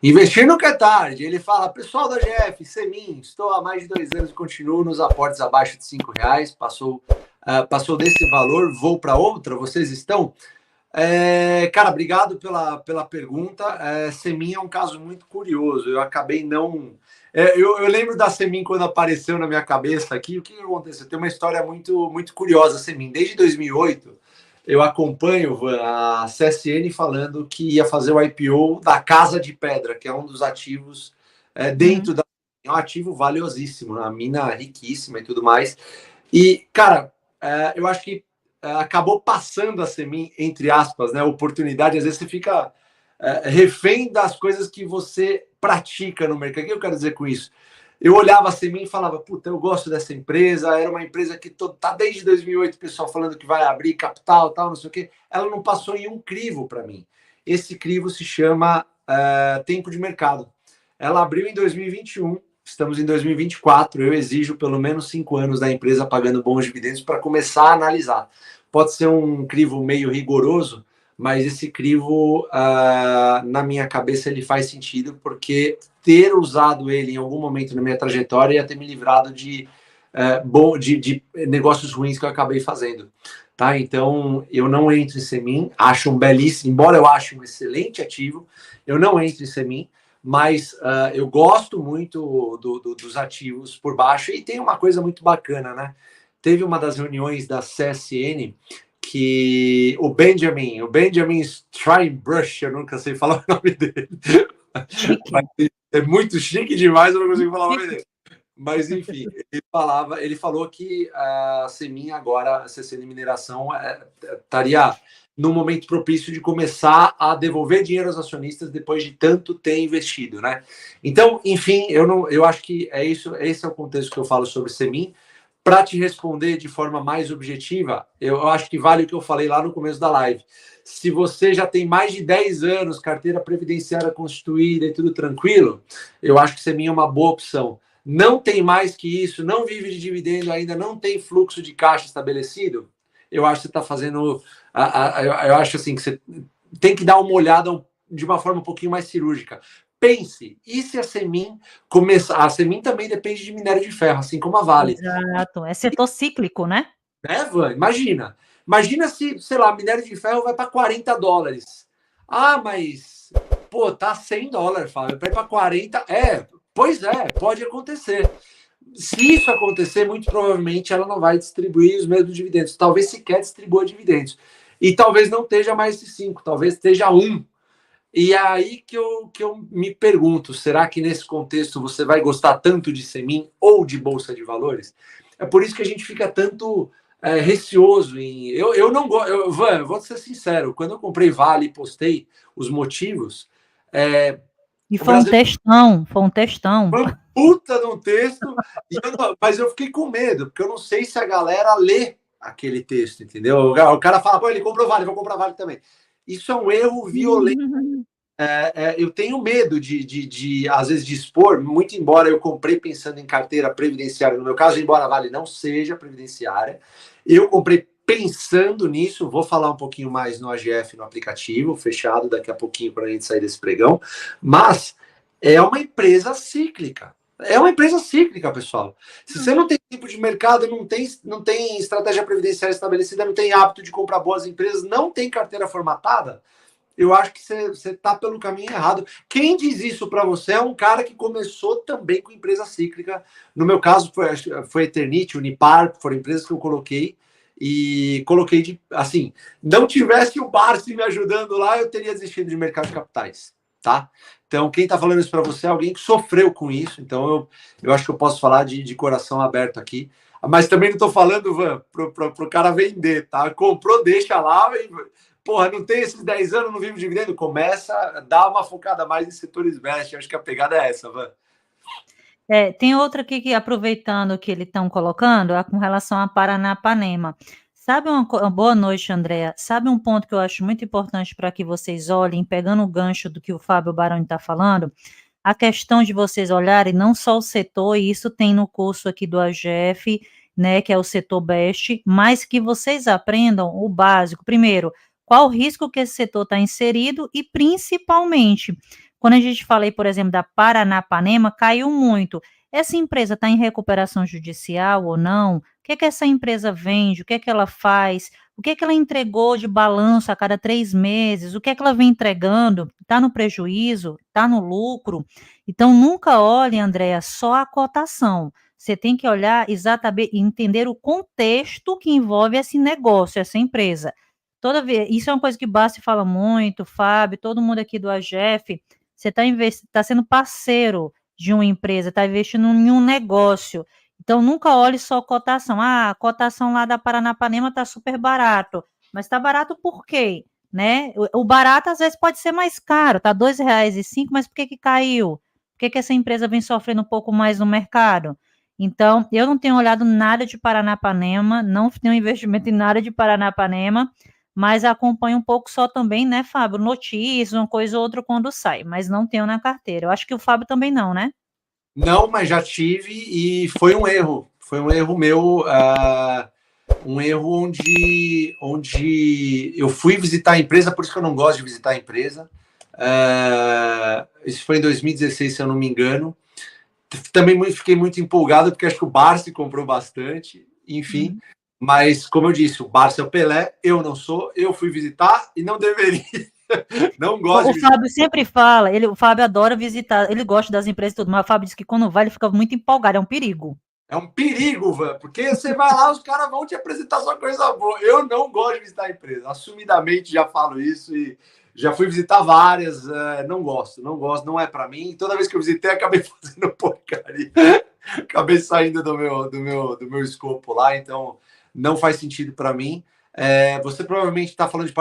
Investir nunca é tarde. Ele fala, pessoal da GF, Semin, estou há mais de 2 anos e continuo nos aportes abaixo de R$ 5. Passou desse valor, vou para outra, vocês estão? Cara, obrigado pela pergunta. Semin é um caso muito curioso. Eu acabei não. Eu lembro da Semin quando apareceu na minha cabeça aqui. O que aconteceu? Tem uma história muito, muito curiosa, Semin. Desde 2008, eu acompanho a CSN falando que ia fazer o IPO da Casa de Pedra, que é um dos ativos dentro da. É um ativo valiosíssimo, uma mina riquíssima e tudo mais. E, cara, eu acho que acabou passando a Semin, entre aspas, né? Oportunidade. Às vezes você fica refém das coisas que você pratica no mercado. O que eu quero dizer com isso? Eu olhava a Semin e falava, puta, eu gosto dessa empresa, era uma empresa que tá desde 2008 o pessoal falando que vai abrir capital, tal, não sei o quê. Ela não passou em um crivo para mim. Esse crivo se chama tempo de mercado. Ela abriu em 2021, estamos em 2024, eu exijo pelo menos 5 anos da empresa pagando bons dividendos para começar a analisar. Pode ser um crivo meio rigoroso, mas esse crivo, na minha cabeça, ele faz sentido, porque ter usado ele em algum momento na minha trajetória ia ter me livrado de negócios ruins que eu acabei fazendo. Tá? Então, eu não entro em Semin, acho um belíssimo, embora eu ache um excelente ativo, eu não entro em Semin, mas eu gosto muito dos ativos por baixo. E tem uma coisa muito bacana, né? Teve uma das reuniões da CSN que o Benjamin Steinbruch, eu nunca sei falar o nome dele. Chique. É muito chique demais, eu não consigo falar o nome dele. Mas, enfim, ele falou que a Semin agora, a CSN Mineração, estaria num momento propício de começar a devolver dinheiro aos acionistas depois de tanto ter investido, né? Então, enfim, eu acho que é isso, esse é o contexto que eu falo sobre Semin. Para te responder de forma mais objetiva, eu acho que vale o que eu falei lá no começo da live. Se você já tem mais de 10 anos, carteira previdenciária constituída e tudo tranquilo, eu acho que Semin é uma boa opção. Não tem mais que isso, não vive de dividendo ainda, não tem fluxo de caixa estabelecido, eu acho que você está fazendo. Eu acho assim que você tem que dar uma olhada de uma forma um pouquinho mais cirúrgica. Pense, e se a Semin começar? A Semin também depende de minério de ferro, assim como a Vale. Exato. É setor cíclico, né? Né, Van? Imagina. Imagina se, sei lá, minério de ferro vai para US$ 40. Ah, mas, pô, tá US$ 100, Fábio. Vai para 40. Pois é, pode acontecer. Se isso acontecer, muito provavelmente ela não vai distribuir os mesmos dividendos. Talvez sequer distribua dividendos. E talvez não esteja mais de 5, talvez esteja 1. E é aí que eu me pergunto, será que nesse contexto você vai gostar tanto de Semin ou de Bolsa de Valores? É por isso que a gente fica tanto receoso em. Eu não gosto. Van, vou ser sincero, quando eu comprei Vale e postei os motivos, E o foi um Brasil textão, foi um textão. foi um puta num texto, mas eu fiquei com medo, porque eu não sei se a galera lê aquele texto, entendeu? O cara fala, pô, ele comprou Vale, vou comprar Vale também. Isso é um erro violento. Eu tenho medo às vezes, de expor, muito embora eu comprei pensando em carteira previdenciária, no meu caso, embora a Vale não seja previdenciária, eu comprei pensando nisso, vou falar um pouquinho mais no AGF, no aplicativo, fechado daqui a pouquinho para a gente sair desse pregão, mas é uma empresa cíclica. É uma empresa cíclica, pessoal. Se você não tem tipo de mercado, não tem estratégia previdenciária estabelecida, não tem hábito de comprar boas empresas, não tem carteira formatada, eu acho que você está pelo caminho errado. Quem diz isso para você é um cara que começou também com empresa cíclica. No meu caso, foi Eternity, Unipar, foram empresas que eu coloquei. E coloquei assim, não tivesse o Barsi me ajudando lá, eu teria desistido de mercado de capitais, tá? Então, quem está falando isso para você é alguém que sofreu com isso. Então, eu acho que eu posso falar de coração aberto aqui. Mas também não estou falando, Van, pro cara vender, tá? Comprou, deixa lá e porra, não tem esses 10 anos, não vive dividendo, começa a dar uma focada mais em setores verdes. Acho que a pegada é essa, Van. Tem outra aqui que, aproveitando que eles estão colocando, com relação a Paranapanema. Sabe boa noite, Andréa. Sabe um ponto que eu acho muito importante para que vocês olhem, pegando o gancho do que o Fábio Baroni está falando, a questão de vocês olharem não só o setor, e isso tem no curso aqui do AGF, né, que é o setor BEST, mas que vocês aprendam o básico. Primeiro, qual o risco que esse setor está inserido e, principalmente, Quando a gente fala aí, por exemplo, da Paranapanema, caiu muito. Essa empresa está em recuperação judicial ou não? O que é que essa empresa vende? O que é que ela faz? O que é que ela entregou de balanço a cada 3 meses? O que é que ela vem entregando? Está no prejuízo? Está no lucro? Então, nunca olhe, Andréa, só a cotação. Você tem que olhar exatamente e entender o contexto que envolve esse negócio, essa empresa. Toda vez, isso é uma coisa que o Bassi fala muito, Fábio, todo mundo aqui do AGF, você está sendo parceiro de uma empresa, está investindo em um negócio. Então, nunca olhe só cotação. Ah, a cotação lá da Paranapanema está super barato. Mas está barato por quê? Né? O barato, às vezes, pode ser mais caro. Está R$ 2,05, mas por que caiu? Por que essa empresa vem sofrendo um pouco mais no mercado? Então, eu não tenho olhado nada de Paranapanema, não tenho investimento em nada de Paranapanema, mas acompanho um pouco só também, né, Fábio? Notícias, uma coisa ou outra quando sai, mas não tenho na carteira. Eu acho que o Fábio também não, né? Não, mas já tive e foi um erro. Foi um erro meu, um erro onde eu fui visitar a empresa, por isso que eu não gosto de visitar a empresa. Isso foi em 2016, se eu não me engano. Também fiquei muito empolgado, porque acho que o Barça comprou bastante, enfim. Mas, como eu disse, o Barça é o Pelé, eu não sou, eu fui visitar e não deveria. Não gosto de visitar. O Fábio sempre fala, o Fábio adora visitar, ele gosta das empresas e tudo, mas o Fábio diz que quando vai, ele fica muito empolgado, é um perigo. É um perigo, Van, porque você vai lá, os caras vão te apresentar só coisa boa. Eu não gosto de visitar a empresa, assumidamente já falo isso e já fui visitar várias, não gosto, não é para mim. Toda vez que eu visitei, acabei fazendo porcaria, acabei saindo do meu escopo lá, então não faz sentido para mim. Você provavelmente está falando de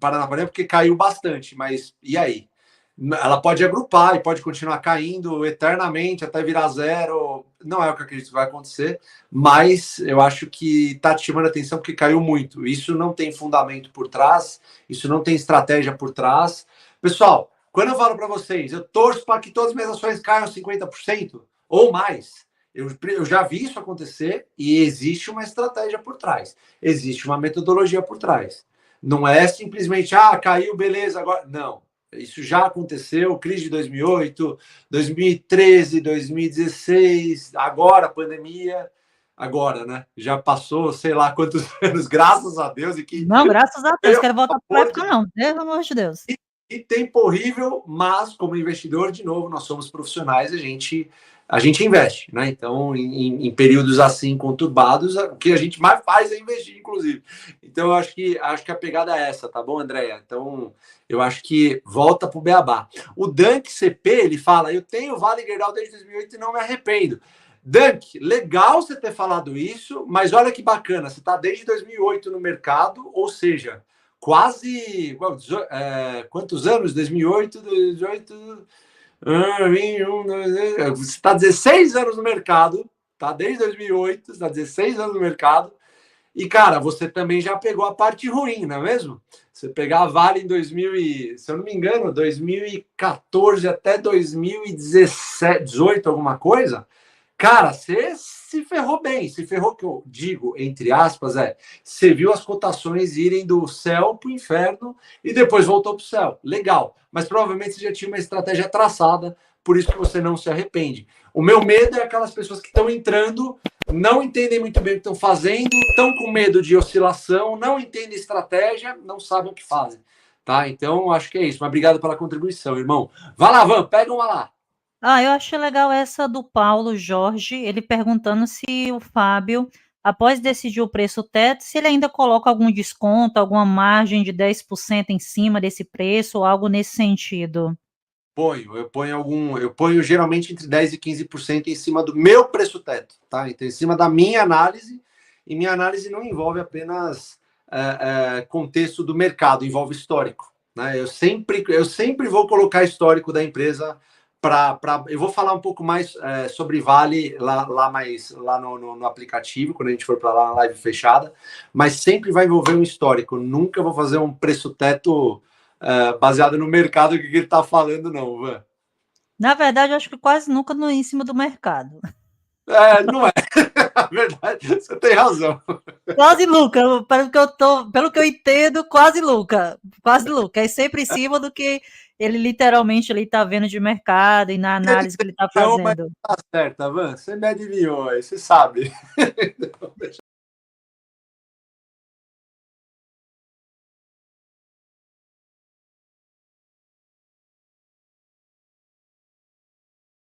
Paranapanema porque caiu bastante, mas e aí? Ela pode agrupar e pode continuar caindo eternamente até virar zero. Não é o que eu acredito que vai acontecer, mas eu acho que está te chamando a atenção porque caiu muito. Isso não tem fundamento por trás, isso não tem estratégia por trás. Pessoal, quando eu falo para vocês, eu torço para que todas as minhas ações caiam 50% ou mais. Eu já vi isso acontecer e existe uma estratégia por trás. Existe uma metodologia por trás. Não é simplesmente, caiu, beleza, agora. Não. Isso já aconteceu, crise de 2008, 2013, 2016, agora a pandemia, agora, né? Já passou, sei lá quantos anos, graças a Deus. Não, graças a Deus, quero voltar para a época, não, pelo amor de Deus. E tempo horrível, mas como investidor, de novo, nós somos profissionais, a gente investe, né? Então, em períodos assim conturbados, o que a gente mais faz é investir, inclusive. Então, eu acho que a pegada é essa, tá bom, Andréia? Então, eu acho que volta pro beabá. O Dunk CP, ele fala, eu tenho Vale Gerdau desde 2008 e não me arrependo. Dunk, legal você ter falado isso, mas olha que bacana, você está desde 2008 no mercado, ou seja, quase quantos anos? 2008, 2018, 21, você está 16 anos no mercado, tá? Desde 2008, você está 16 anos no mercado. E, cara, você também já pegou a parte ruim, não é mesmo? Você pegar a Vale em 2000 se eu não me engano, 2014 até 2017, 18, alguma coisa, cara, você se ferrou bem. Se ferrou, que eu digo, entre aspas, você viu as cotações irem do céu para o inferno e depois voltou para o céu. Legal. Mas provavelmente você já tinha uma estratégia traçada, por isso que você não se arrepende. O meu medo é aquelas pessoas que estão entrando, não entendem muito bem o que estão fazendo, estão com medo de oscilação, não entendem estratégia, não sabem o que fazem. Tá? Então, acho que é isso. Mas obrigado pela contribuição, irmão. Vai lá, Van, pega uma lá. Eu achei legal essa do Paulo Jorge, ele perguntando se o Fábio, após decidir o preço teto, se ele ainda coloca algum desconto, alguma margem de 10% em cima desse preço, ou algo nesse sentido. Eu ponho geralmente entre 10% e 15% em cima do meu preço teto, tá? Então, em cima da minha análise, e minha análise não envolve apenas contexto do mercado, envolve histórico, né? Eu sempre vou colocar histórico da empresa eu vou falar um pouco mais sobre Vale lá no aplicativo, quando a gente for para lá na live fechada, mas sempre vai envolver um histórico. Nunca vou fazer um preço teto baseado no mercado que ele está falando, não, Van. Na verdade, eu acho que quase nunca em cima do mercado. Não é. Na verdade, você tem razão. Quase Luca, pelo que eu entendo, quase Luca. É sempre em cima do que Ele literalmente ele está vendo de mercado e na análise que ele está Não, mas fazendo. tá certa, Van. Você me adivinhou aí, você sabe.